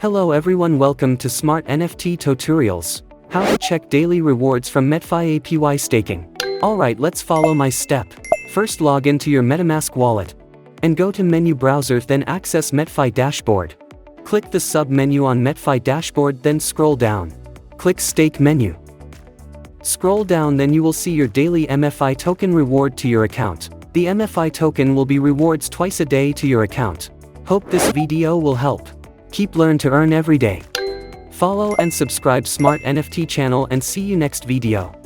Hello everyone, welcome to Smart NFT Tutorials. How to check daily rewards from MFI APY staking. Alright, let's follow my step. First, log into your MetaMask wallet and go to menu browser, then access MFI dashboard. Click the sub menu on MFI dashboard, then scroll down. Click stake menu. Scroll down, then you will see your daily MFI token reward to your account. The MFI token will be rewards twice a day to your account. Hope this video will help. Keep learn to earn every day. Follow and subscribe Smart NFT channel and see you next video.